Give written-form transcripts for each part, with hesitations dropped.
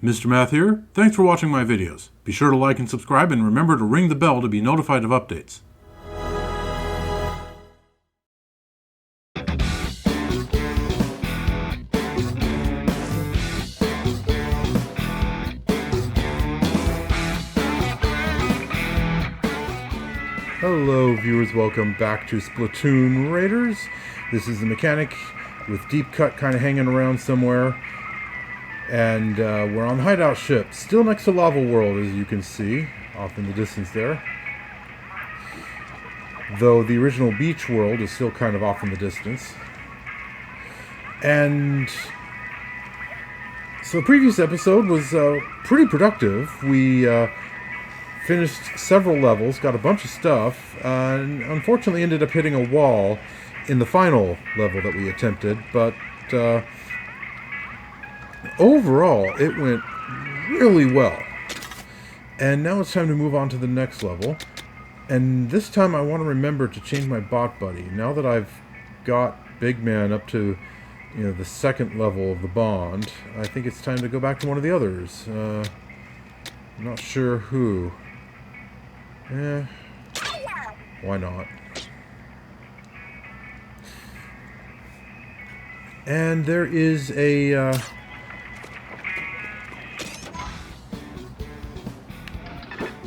Mr. Math here. Thanks for watching my videos. Be sure to like and subscribe and remember to ring the bell to be notified of updates. Hello viewers, welcome back to Splatoon Raiders. This is the mechanic with Deep Cut kind of hanging around somewhere. And we're on the hideout ship, still next to Lava World, as you can see, off in the distance there. Though the original beach world is still kind of off in the distance. And so the previous episode was pretty productive. We finished several levels, got a bunch of stuff, and unfortunately ended up hitting a wall in the final level that we attempted, but overall, it went really well. And now it's time to move on to the next level. And this time I want to remember to change my bot buddy. Now that I've got Big Man up to, the second level of the bond, I think it's time to go back to one of the others. I'm not sure who. Why not? And there is a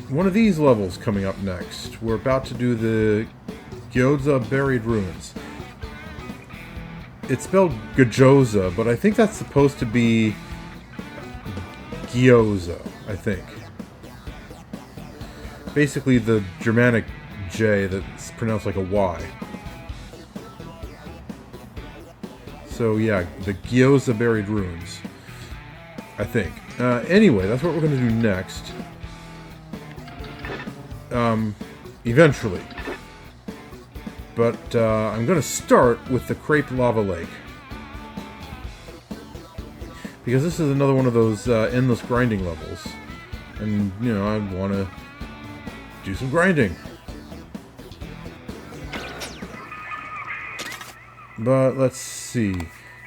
one of these levels coming up next. We're about to do the Gyoza Buried Ruins. It's spelled Gyoza, but I think that's supposed to be Gyoza, I think. Basically the Germanic J that's pronounced like a Y. So yeah, the Gyoza Buried Ruins, I think. Anyway, that's what we're going to do next. Eventually. But I'm going to start with the Kreyp Lava Lake. Because this is another one of those endless grinding levels. And, I want to do some grinding. But let's see.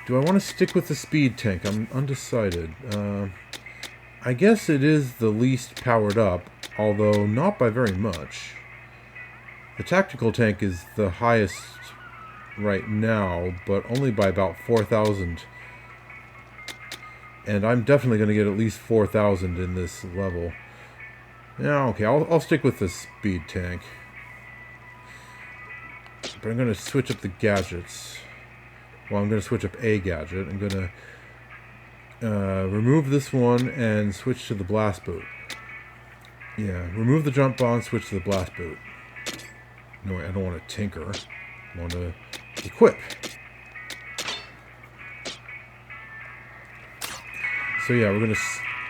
Do I want to stick with the speed tank? I'm undecided. I guess it is the least powered up, although not by very much. The tactical tank is the highest right now, but only by about 4,000. And I'm definitely going to get at least 4,000 in this level. Yeah, okay, I'll stick with the speed tank. But I'm going to switch up the gadgets. Well, I'm going to switch up a gadget. I'm going to remove this one and switch to the blast boot. Yeah, remove the jump bond, switch to the blast boot. No, I don't want to tinker. I want to equip. So yeah, we're going to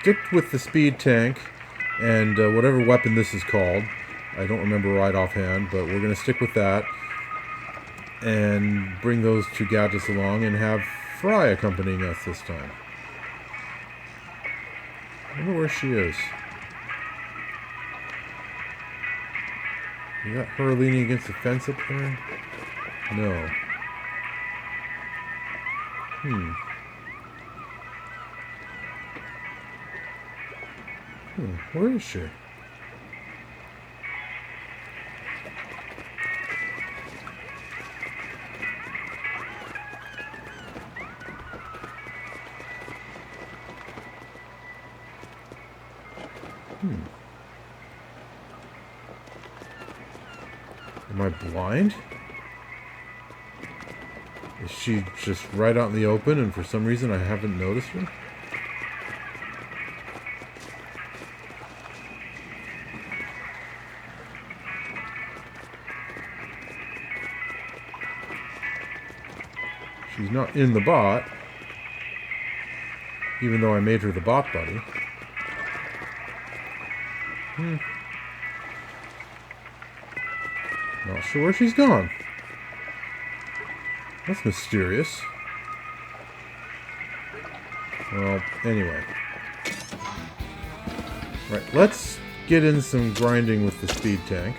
stick with the speed tank and whatever weapon this is called. I don't remember right offhand, but we're going to stick with that. And bring those two gadgets along and have Fry accompanying us this time. I wonder where she is. Is that her leaning against the fence up there? No. Where is she? Am I blind? Is she just right out in the open and for some reason I haven't noticed her? She's not in the bot, even though I made her the bot buddy. Not sure where she's gone. That's mysterious. Well, anyway. Right, let's get in some grinding with the speed tank.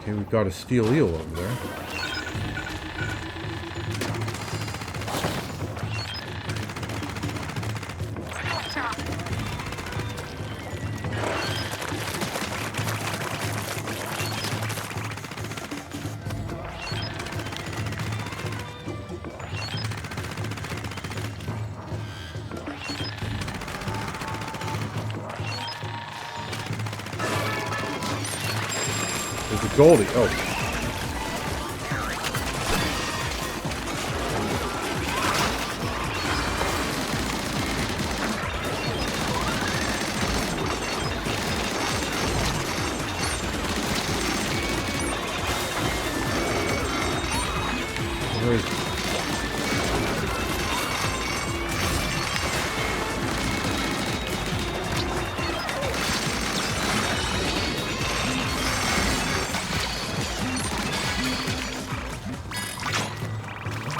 Okay, we've got a steel eel over there. There's a Goldie. Oh.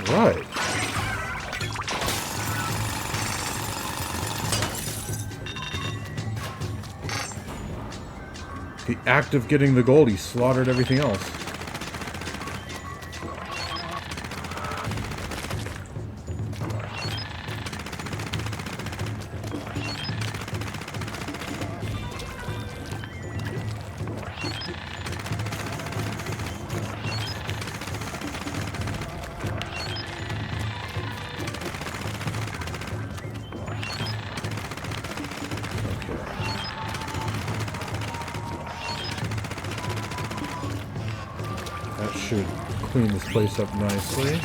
Right. The act of getting the Goldie slaughtered everything else. That should clean this place up nicely.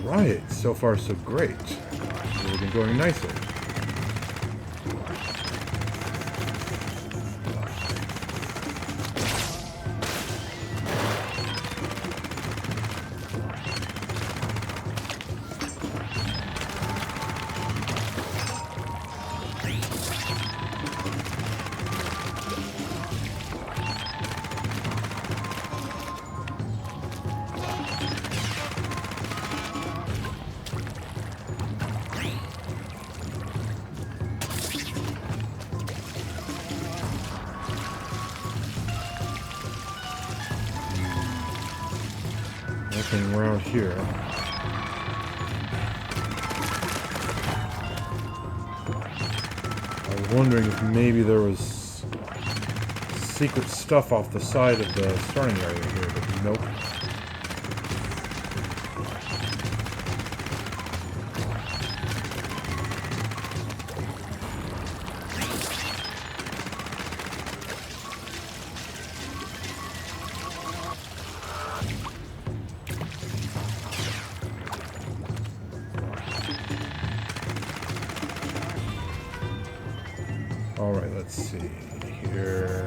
Alright, so far so great. We've been going nicely. Nothing around here. I was wondering if maybe there was secret stuff off the side of the starting area here, but nope. Alright, let's see here.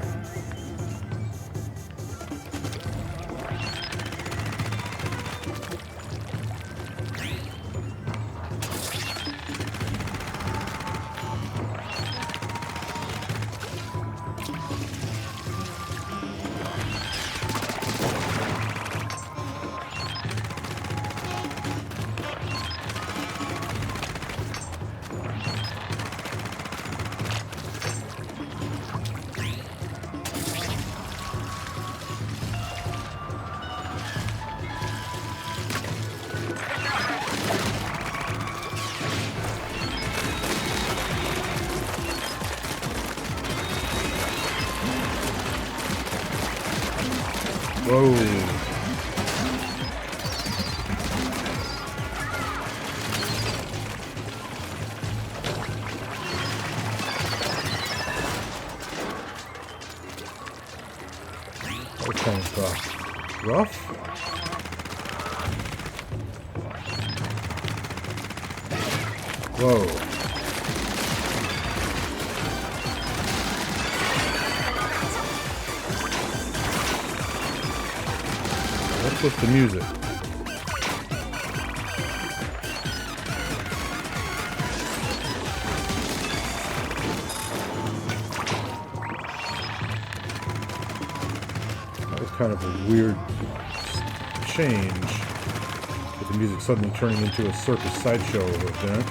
Whoa. Rough? Whoa. What's with the music? That was kind of a weird change, with the music suddenly turning into a circus sideshow event.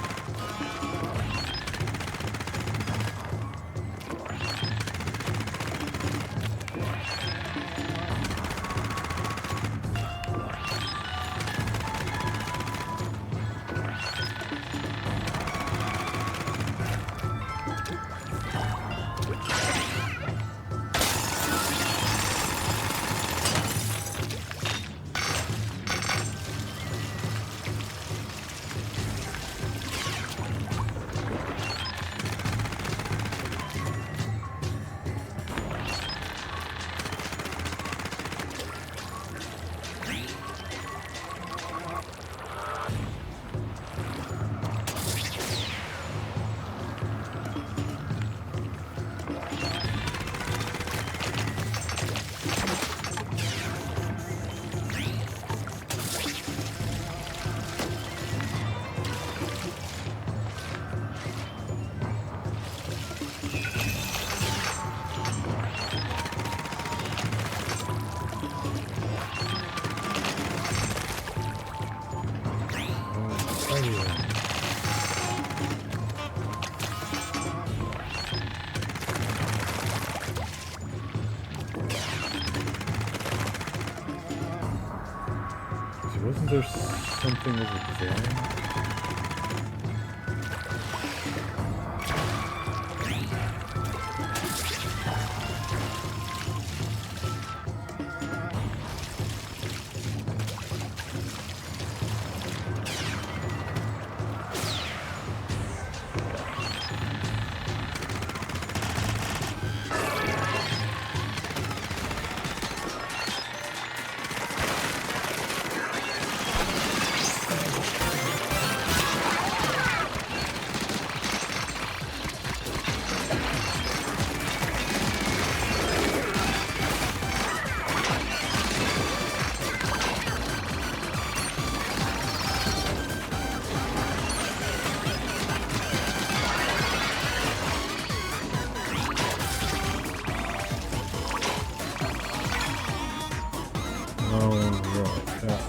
Wasn't there something over there?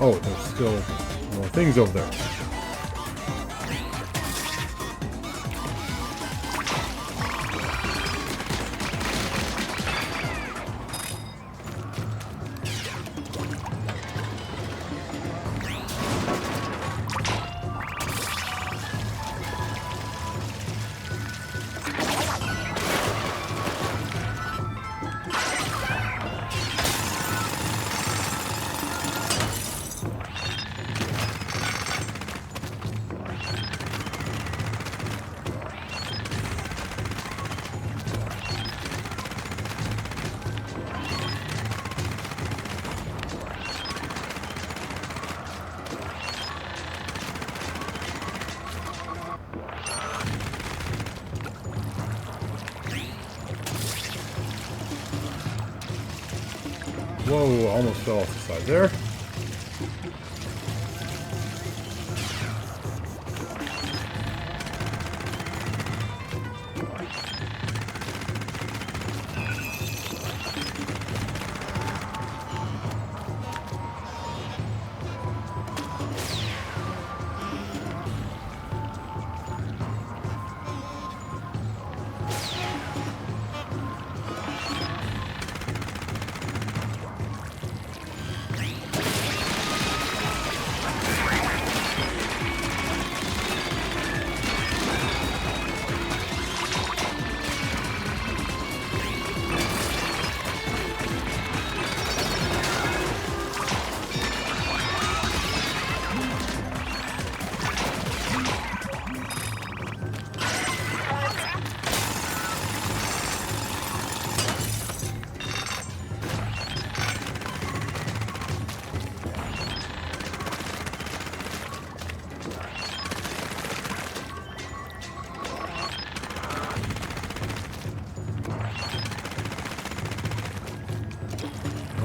Oh, there's still more things over there. Whoa, almost fell off the side there.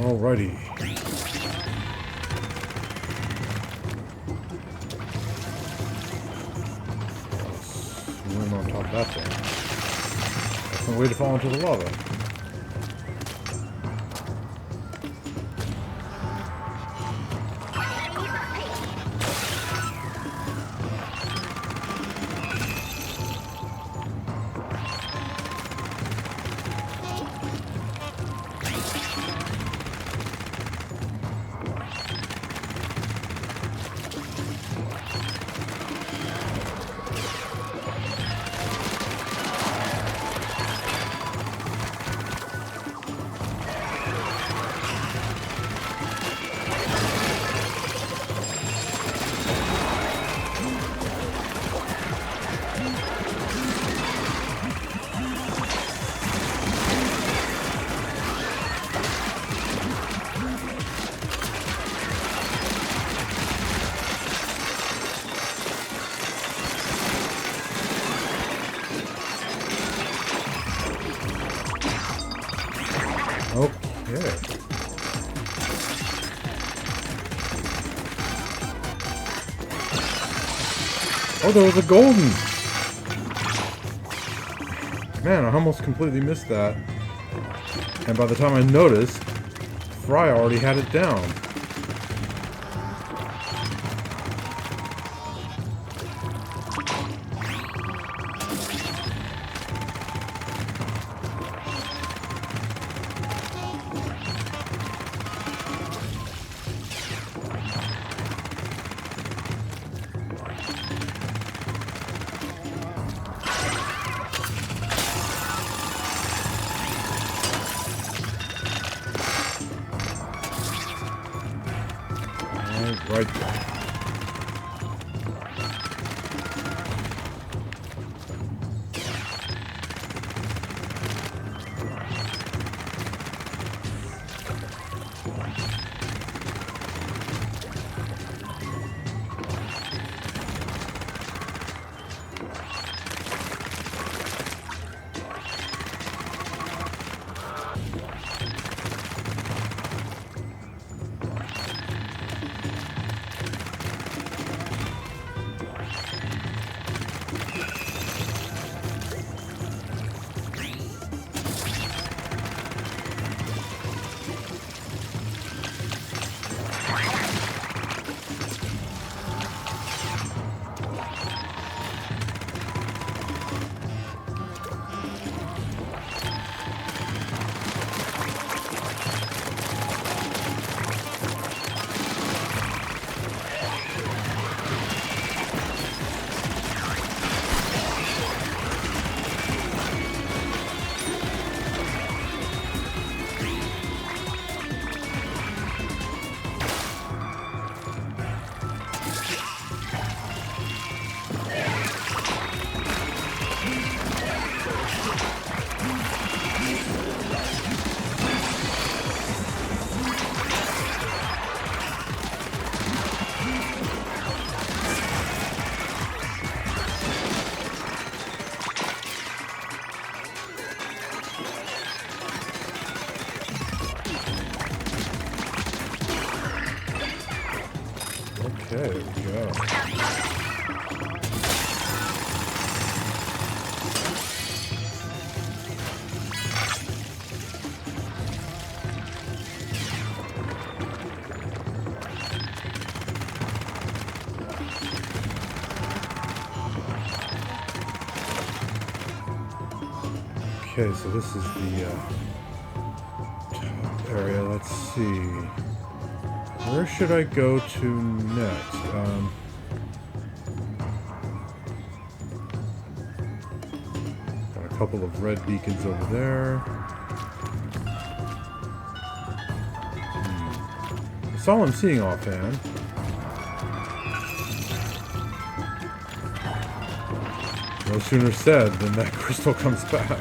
Alrighty. Swim on top of that thing. That's no way to fall into the lava. Okay. Oh, there was a golden! Man, I almost completely missed that. And by the time I noticed, Fry already had it down. Right there. Okay, there we go. Okay, so this is the top area. Let's see. Where should I go to next? Got a couple of red beacons over there. That's all I'm seeing offhand. No sooner said than that crystal comes back.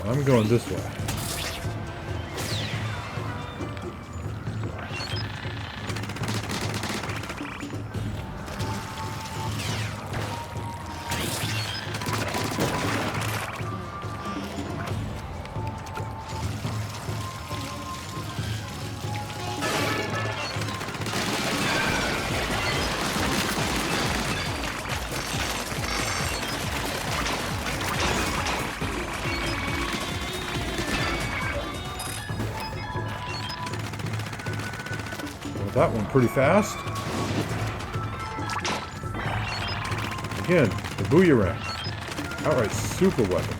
I'm going this way. That one pretty fast. Again, the booyarang. Outright super weapon.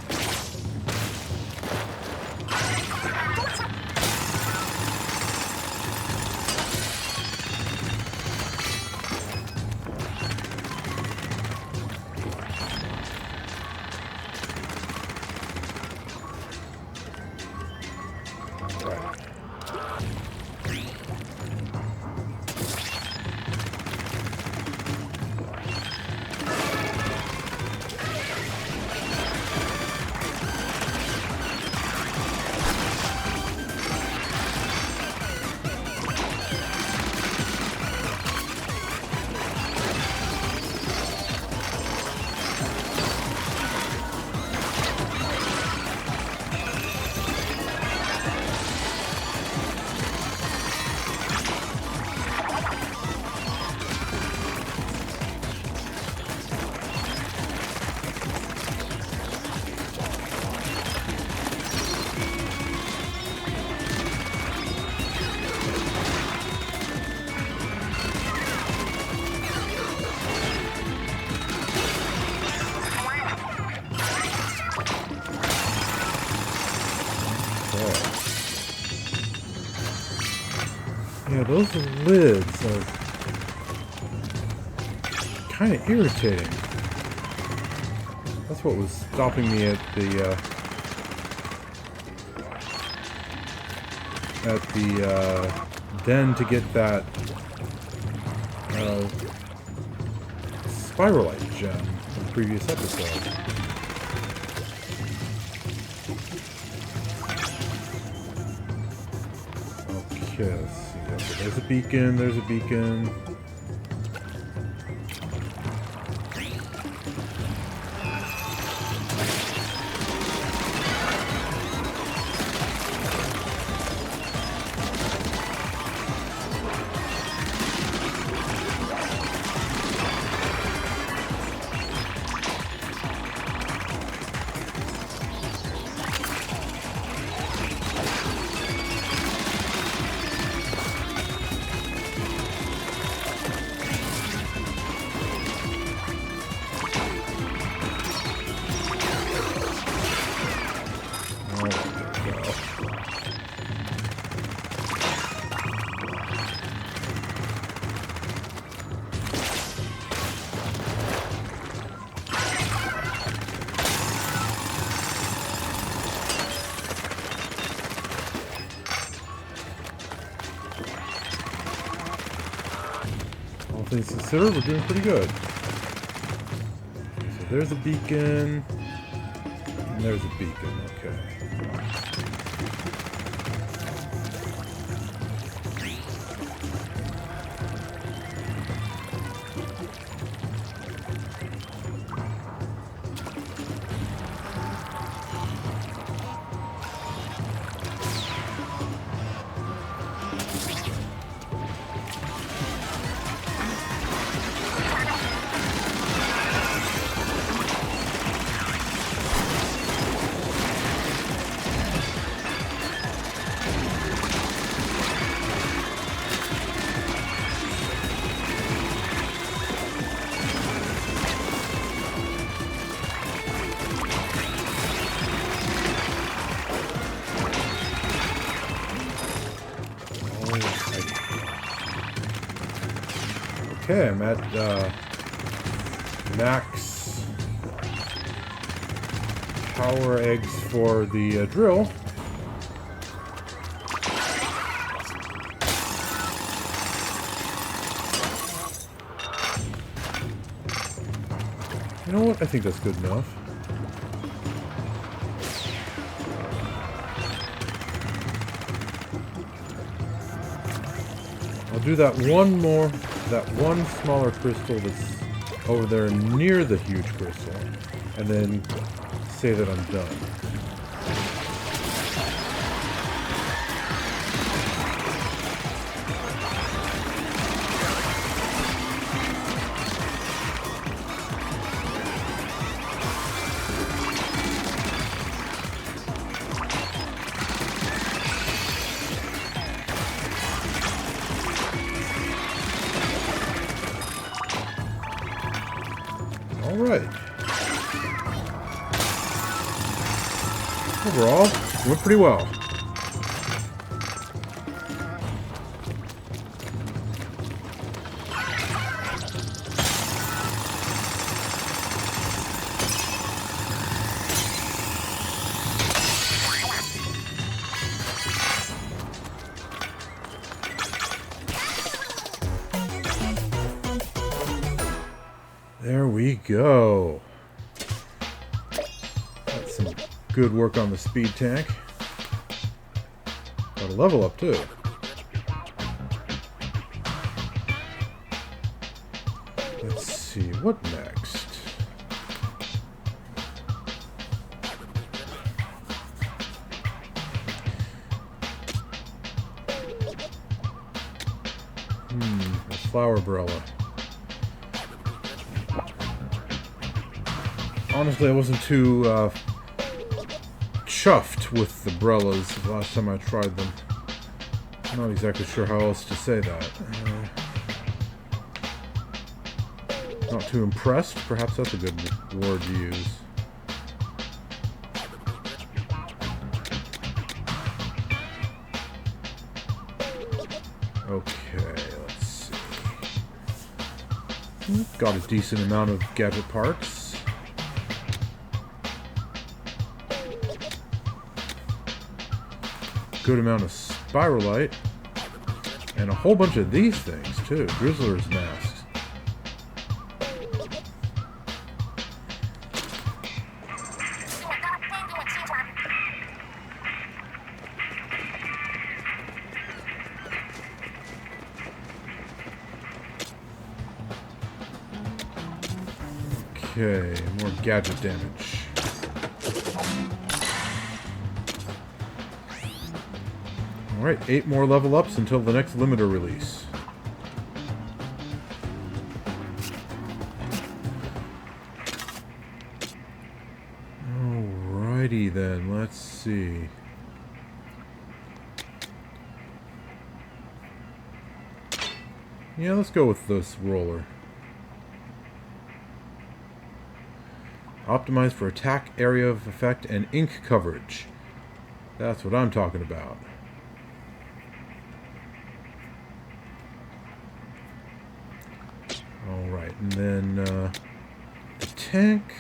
Yeah, those lids are kind of irritating. That's what was stopping me at the den to get that Spiralite gem from the previous episode. Okay, let's see. Okay, there's a beacon, there's a beacon. All things considered, we're doing pretty good. So there's a beacon. And there's a beacon, okay. Okay, I'm at max power eggs for the drill. You know what? I think that's good enough. do that one smaller crystal that's over there near the huge crystal, and then say that I'm done. Alright. Overall, went pretty well. There we go. That's some good work on the speed tank. Got a level up too. Let's see, what next? A flower umbrella. Honestly, I wasn't too chuffed with the umbrellas the last time I tried them. I'm not exactly sure how else to say that. Not too impressed? Perhaps that's a good word to use. Okay, let's see. Got a decent amount of gadget parts. Good amount of spiralite, and a whole bunch of these things too. Grizzler's masks. Okay, more gadget damage. Alright, 8 more level ups until the next limiter release. Alrighty then, let's see. Yeah, let's go with this roller. Optimized for attack, area of effect, and ink coverage. That's what I'm talking about. Alright, and then the tank.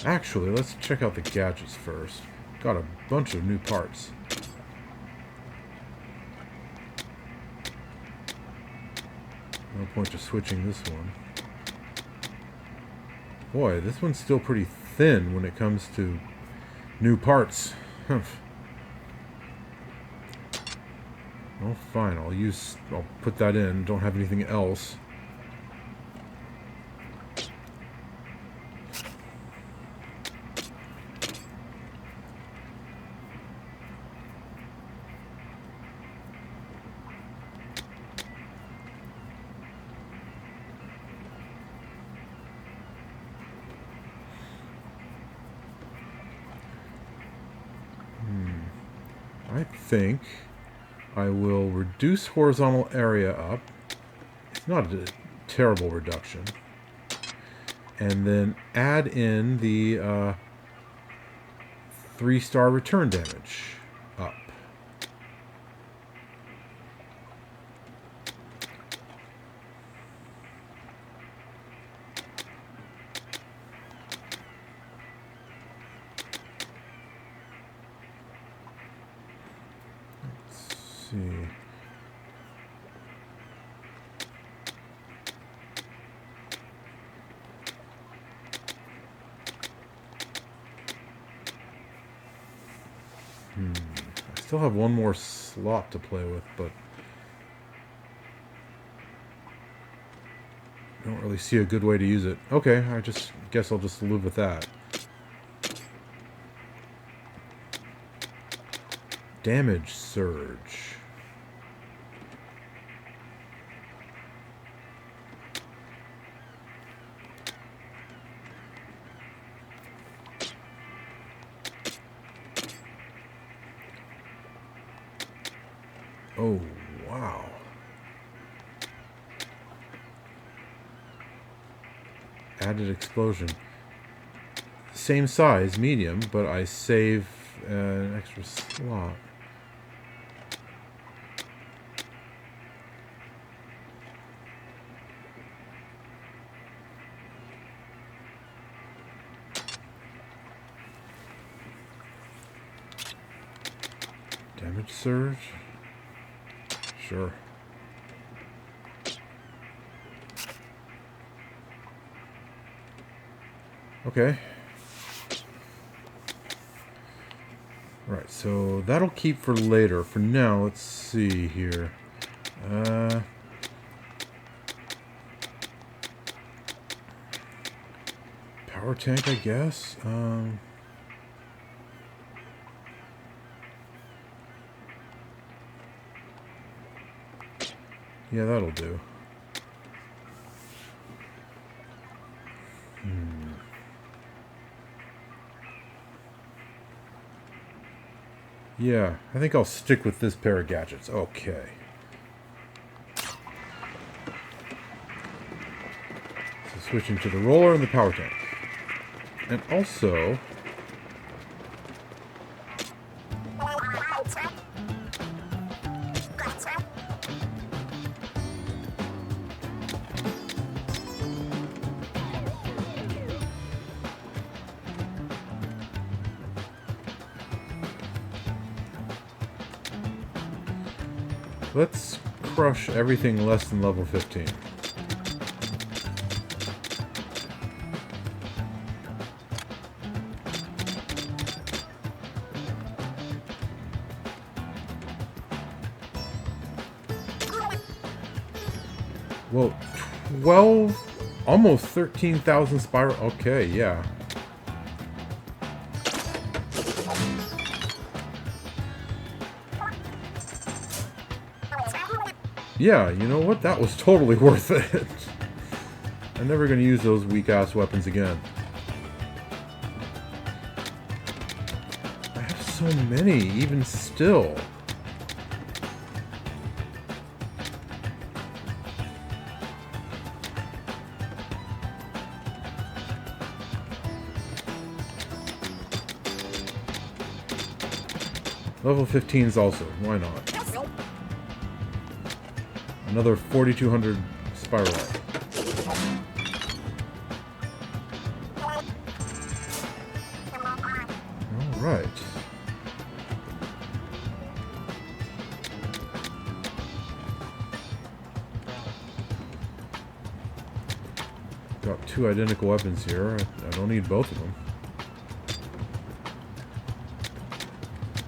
Actually, let's check out the gadgets first. Got a bunch of new parts. No point to switching this one. Boy, this one's still pretty thin when it comes to new parts. Well, fine. I'll put that in. Don't have anything else. I think I will reduce horizontal area up. It's not a terrible reduction. And then add in the 3-star return damage up. See. I still have one more slot to play with, but I don't really see a good way to use it. Okay, I just guess I'll just live with that. Damage surge. Oh, wow. Added explosion. Same size, medium, but I save an extra slot. Damage surge? Sure. Okay. Right, so that'll keep for later. For now, let's see here. Power tank, I guess. Yeah, that'll do. Yeah, I think I'll stick with this pair of gadgets. Okay. So switching to the roller and the power tank. And also... let's crush everything less than level 15. Well, 12, almost 13,000 spiral. Okay, yeah. Yeah, you know what? That was totally worth it. I'm never going to use those weak-ass weapons again. I have so many, even still. Level 15 is also, why not? Another 4,200 spiral. Alright. Got two identical weapons here. I don't need both of them.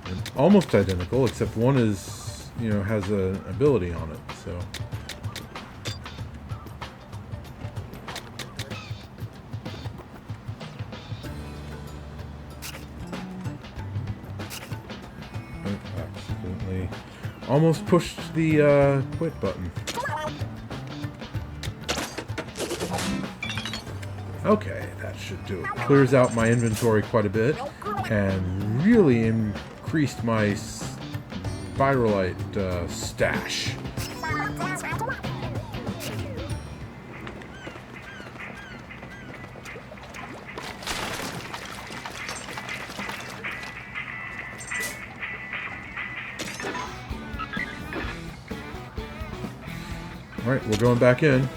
And almost identical, except one is, you know, has an ability on it, so. Accidentally almost pushed the quit button. Okay, that should do it. Clears out my inventory quite a bit and really increased my spiralite stash. Alright, we're going back in.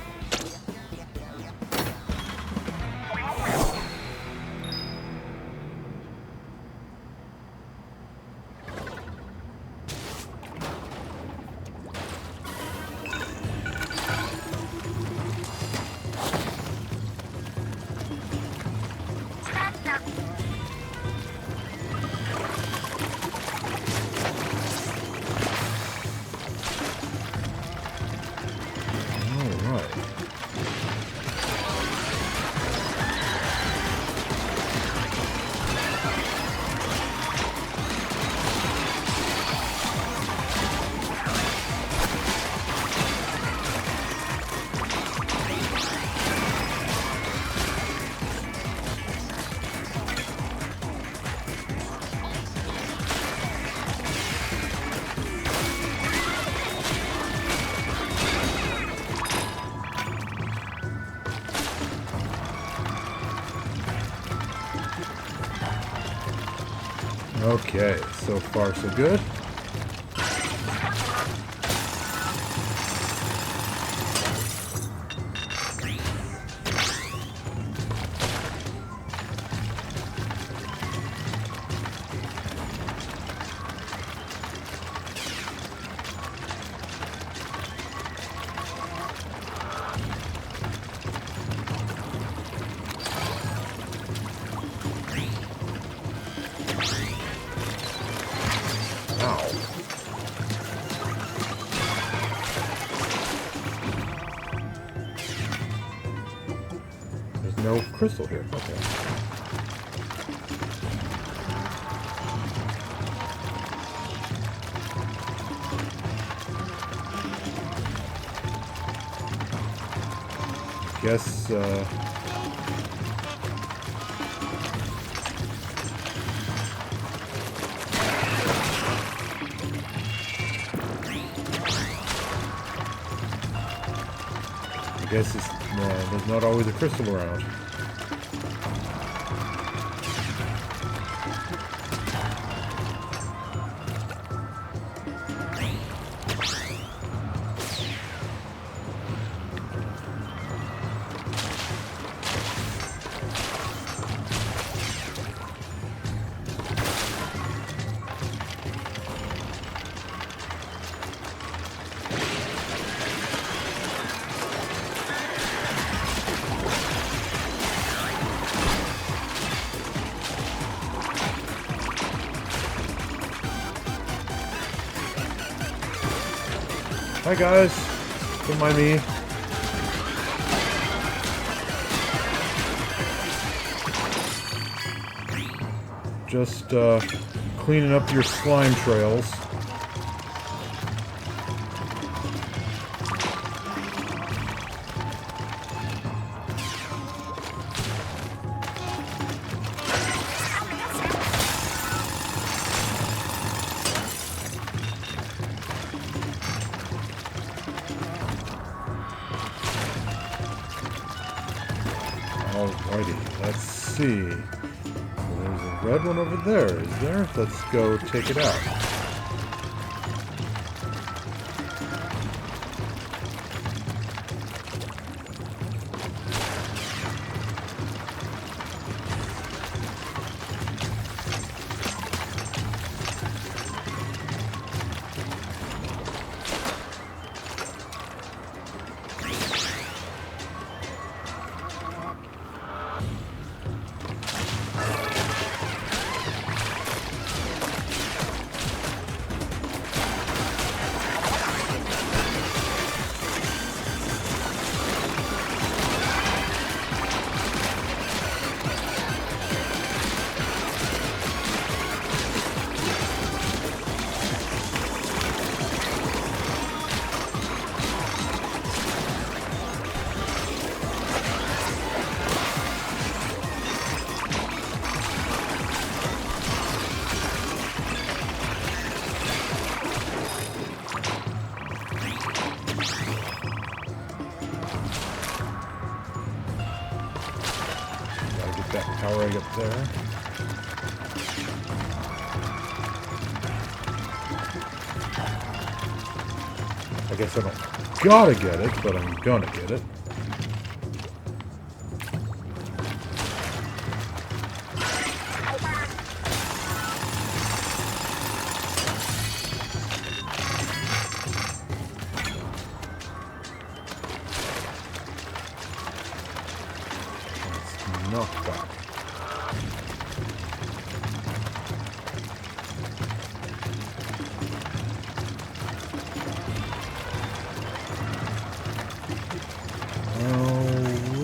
Okay, so far so good. No crystal here. Okay. Guess, there's not always a crystal around. Hi guys, don't mind me. Just cleaning up your slime trails. Alrighty, let's see. There's a red one over there, is there? Let's go take it out. That power egg up there. I guess I don't gotta get it, but I'm gonna get it. Knockback.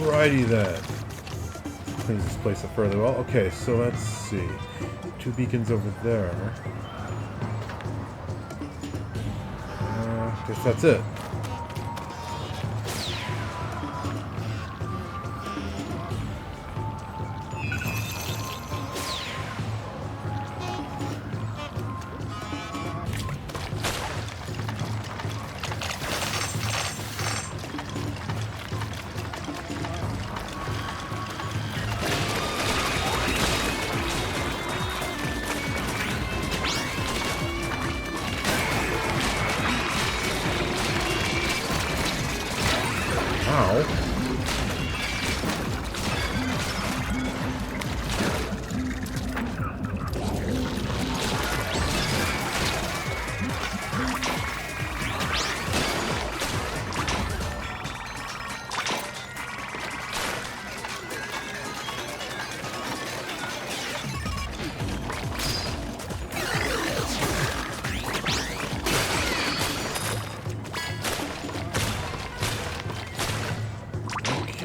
Alrighty then. Cleans this place up further well. Okay, so let's see. 2 beacons over there. Guess that's it.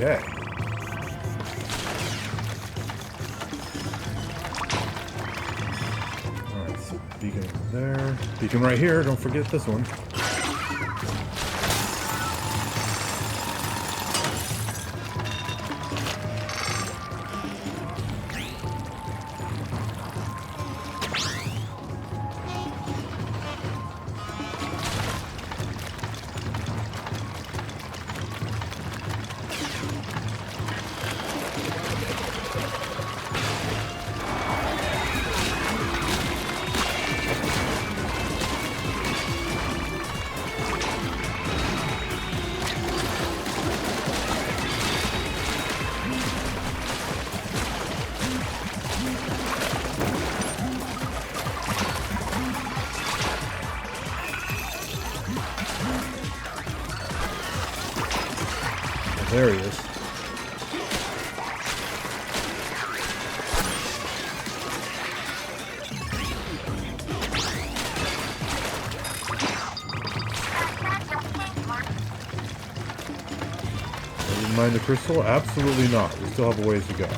Okay. Alright, so beacon over there. Beacon right here, don't forget this one. There he is. Didn't mind the crystal? Absolutely not. We still have a ways to go.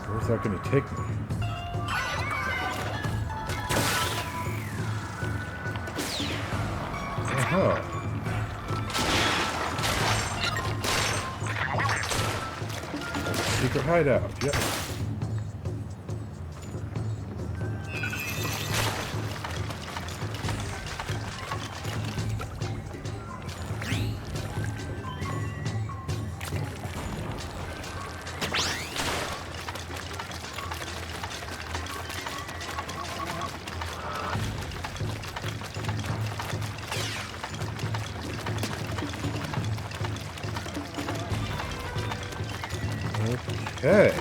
Where's that going to take me? Oh. Secret hideout, yep. Okay.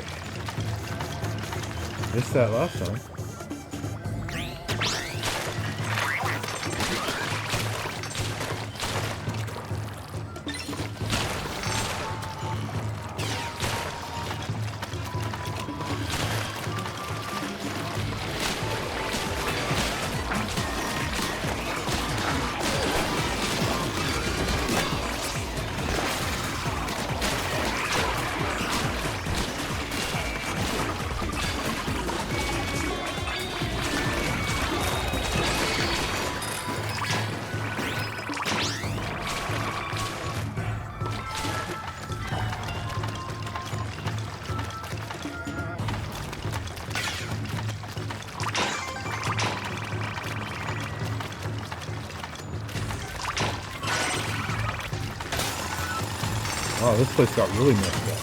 Missed that last time. Wow, this place got really messed up.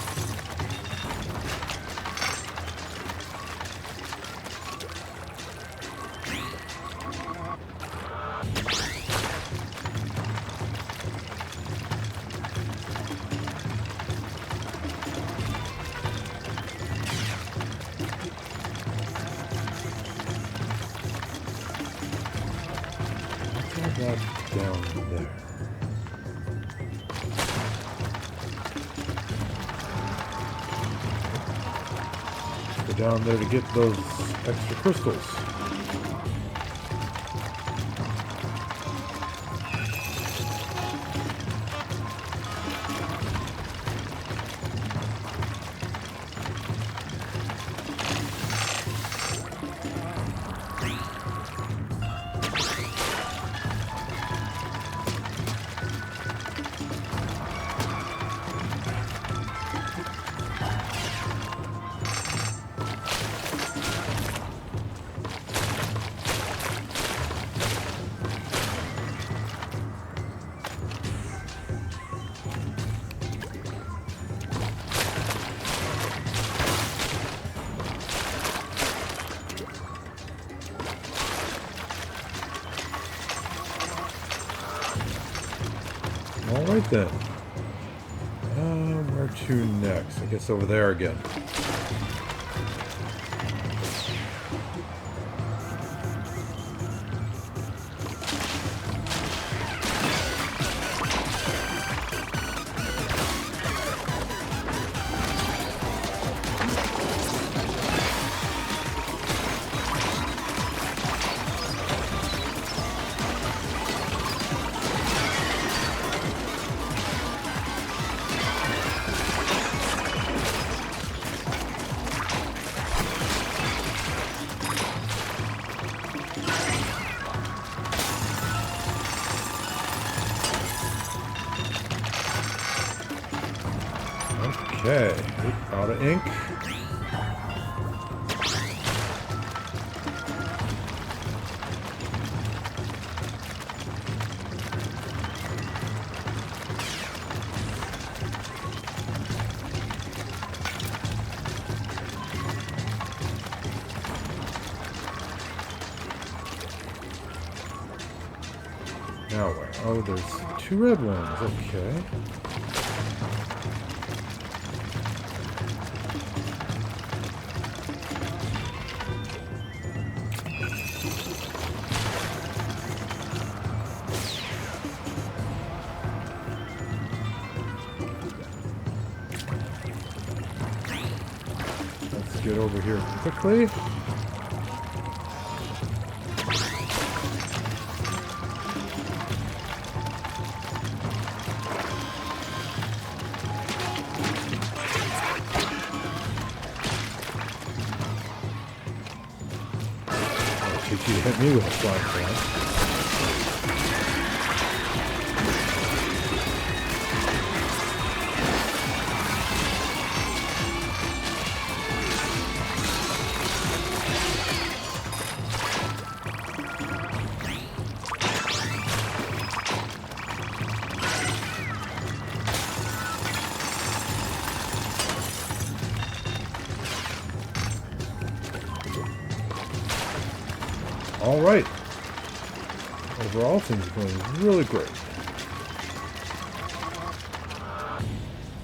What's all that down there? Down there to get those extra crystals. Alright then. to next? I guess over there again. Okay, out of ink. Now where? Oh, there's 2 red ones. Okay. Let's get over here quickly. You hit me with a flashlight. All right. Overall, things are going really great.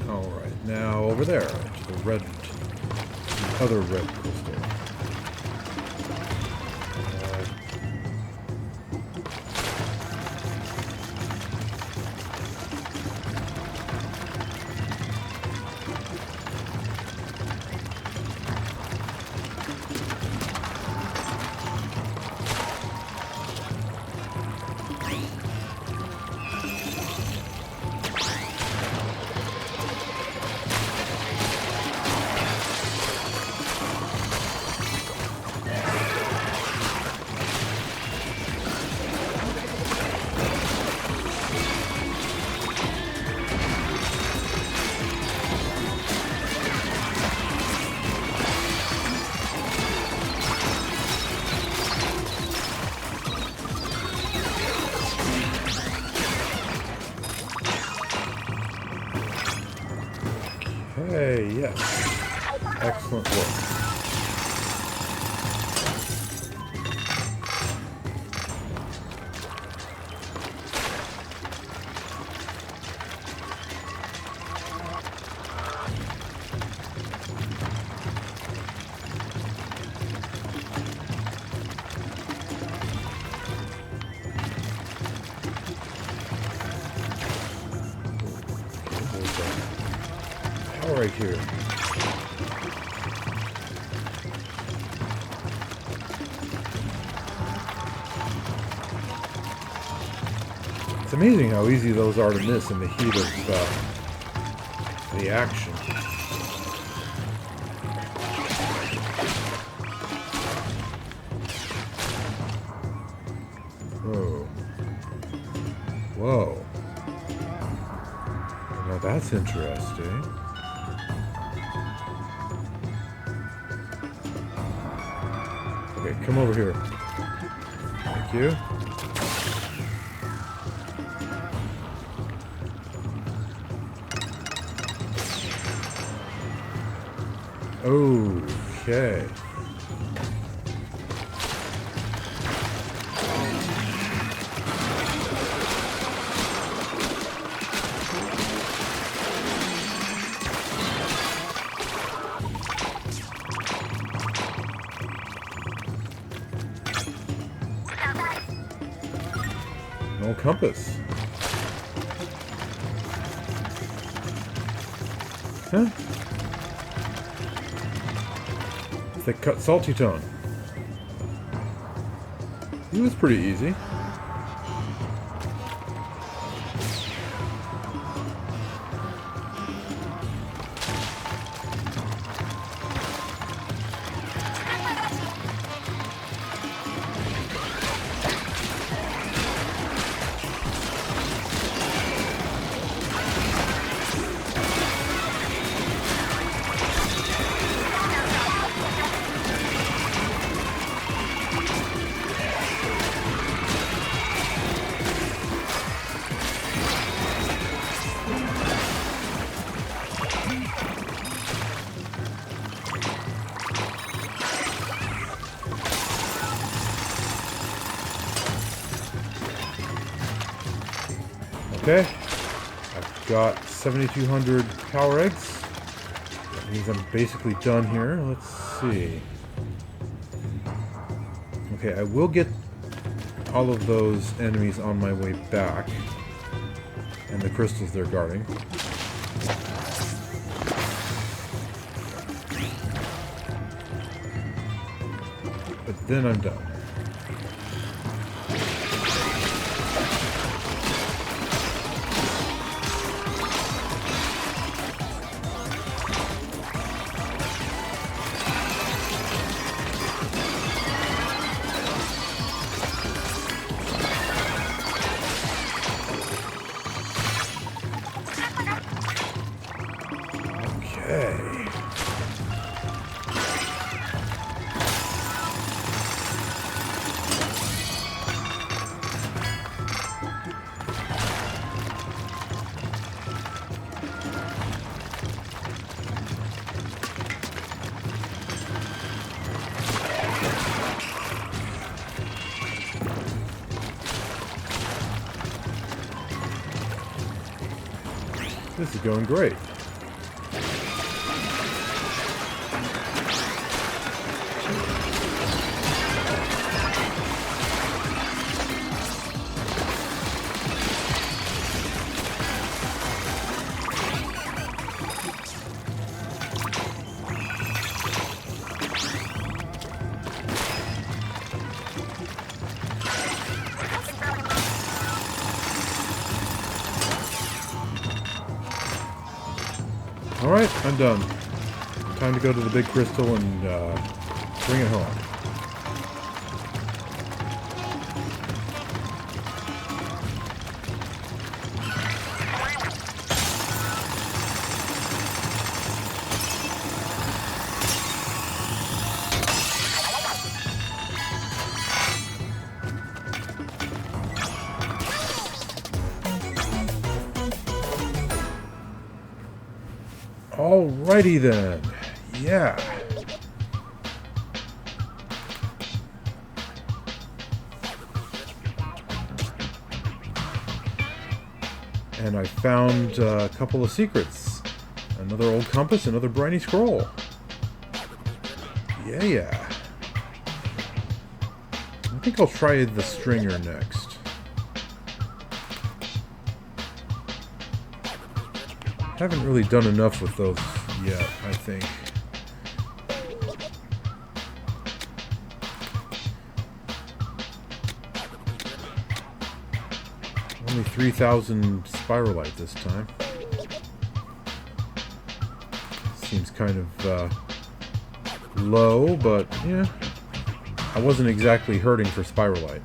All right, now over there to the other red crystal. Hey, yes. Excellent work. Right here. It's amazing how easy those are to miss in the heat of the action. Whoa. Whoa. Now that's interesting. Okay, come over here. Thank you. Okay. old compass. Huh? Thick cut salty tone. It was pretty easy. Okay, I've got 7,200 power eggs. That means I'm basically done here. Let's see. Okay, I will get all of those enemies on my way back. And the crystals they're guarding. But then I'm done. This is going great. Alright, I'm done. Time to go to the big crystal and bring it home. Alrighty then. Yeah. And I found a couple of secrets. Another old compass, another briny scroll. Yeah. I think I'll try the stringer next. Haven't really done enough with those yet, I think. Only 3,000 spiralite this time. Seems kind of low, but yeah. I wasn't exactly hurting for spiralite.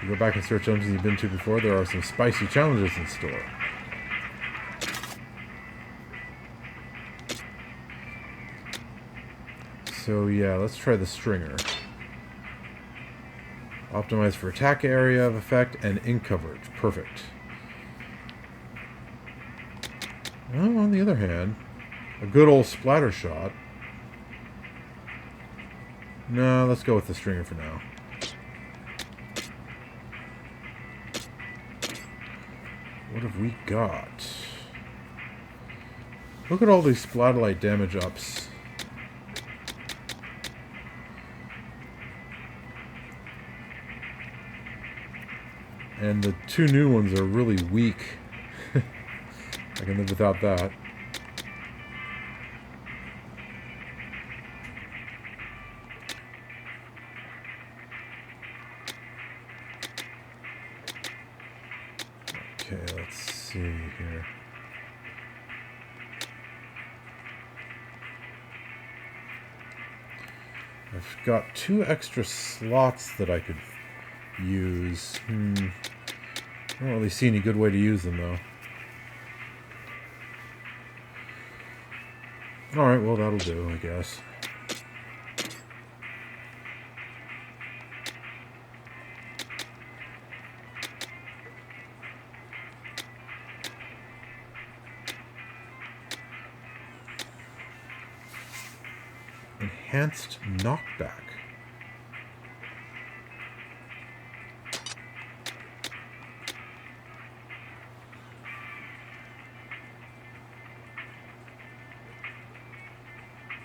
Go back and search dungeons you've been to before. There are some spicy challenges in store. So yeah, let's try the stringer. Optimize for attack area of effect and ink coverage. Perfect. Well, on the other hand, a good old splatter shot. No, let's go with the stringer for now. What have we got? Look at all these splatterlight damage ups. And the two new ones are really weak. I can live without that. Okay, let's see here. I've got 2 extra slots that I could use. I don't really see any good way to use them, though. Alright, well, that'll do, I guess. Enhanced knockback.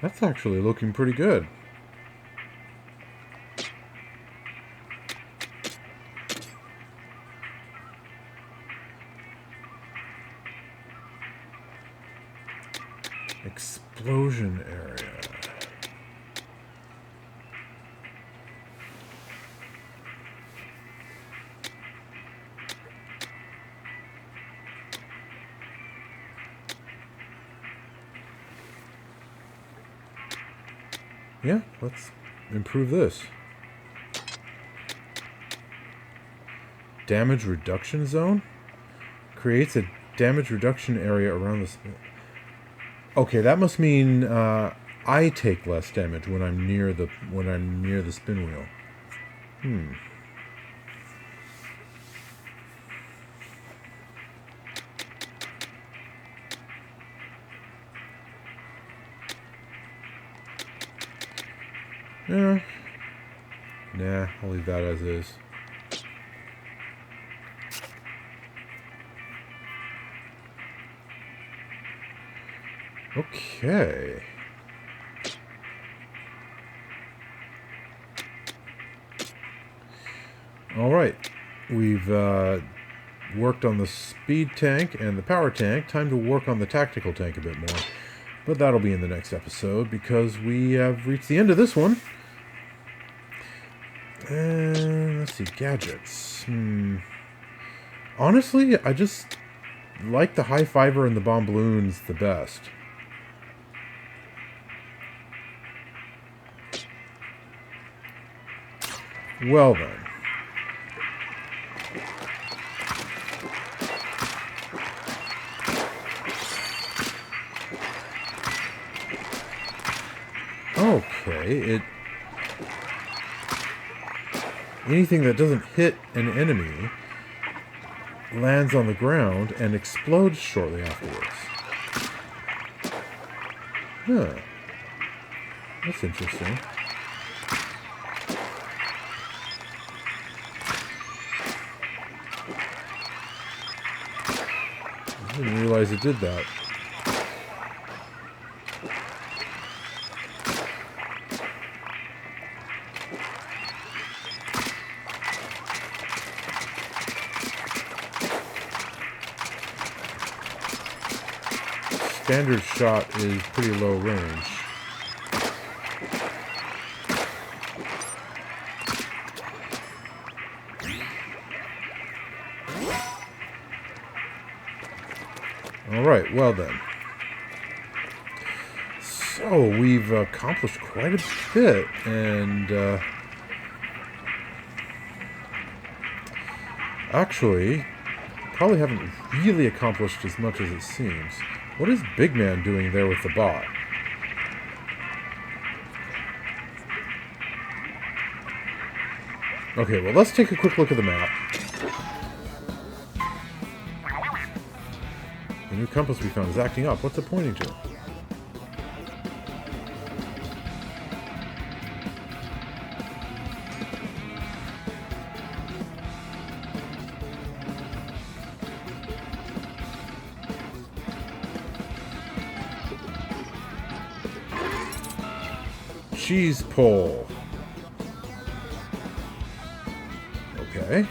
That's actually looking pretty good. Explosion area. Yeah, let's improve this. Damage reduction zone? Creates a damage reduction area around the... Okay, that must mean I take less damage when I'm near the spin wheel. Yeah. Nah, I'll leave that as is. Okay. Alright. We've worked on the speed tank and the power tank. Time to work on the tactical tank a bit more. But that'll be in the next episode because we have reached the end of this one. And let's see, gadgets. Honestly, I just like the high fiver and the bomb balloons the best. Well then. Okay, anything that doesn't hit an enemy lands on the ground and explodes shortly afterwards. Huh. That's interesting. I didn't realize it did that. Standard shot is pretty low range. Alright, well then. So, we've accomplished quite a bit, and actually, probably haven't really accomplished as much as it seems. What is Big Man doing there with the bot? Okay, well, let's take a quick look at the map. The new compass we found is acting up. What's it pointing to? Cheese pole. Okay.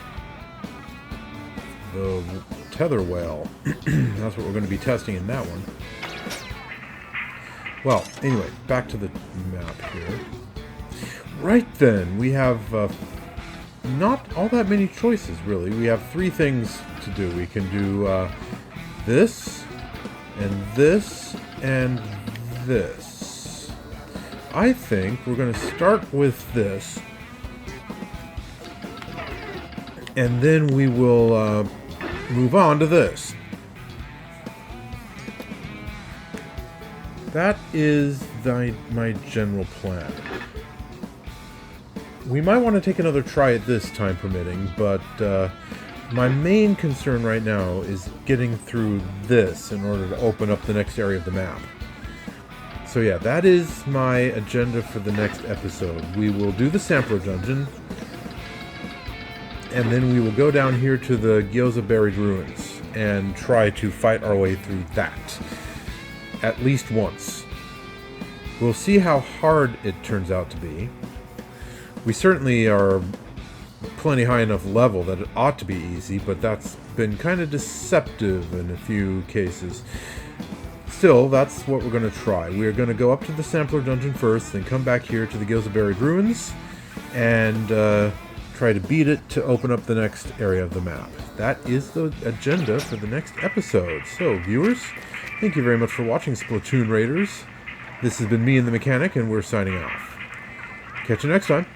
the tether whale. That's what we're going to be testing in that one. Well, anyway, back to the map here. Right then, we have not all that many choices, really. We have 3 things to do. We can do this, and this, and this. I think we're going to start with this, and then we will move on to this. That is my general plan. We might want to take another try at this, time permitting, but my main concern right now is getting through this in order to open up the next area of the map. So yeah, that is my agenda for the next episode. We will do the sampler dungeon, and then we will go down here to the Gyoza Buried Ruins and try to fight our way through that. At least once. We'll see how hard it turns out to be. We certainly are plenty high enough level that it ought to be easy, but that's been kind of deceptive in a few cases. Still, that's what we're going to try. We're going to go up to the sampler dungeon first, then come back here to the Gyoza Buried Ruins, and try to beat it to open up the next area of the map. That is the agenda for the next episode. So, viewers, thank you very much for watching Splatoon Raiders. This has been me and the Mechanic, and we're signing off. Catch you next time.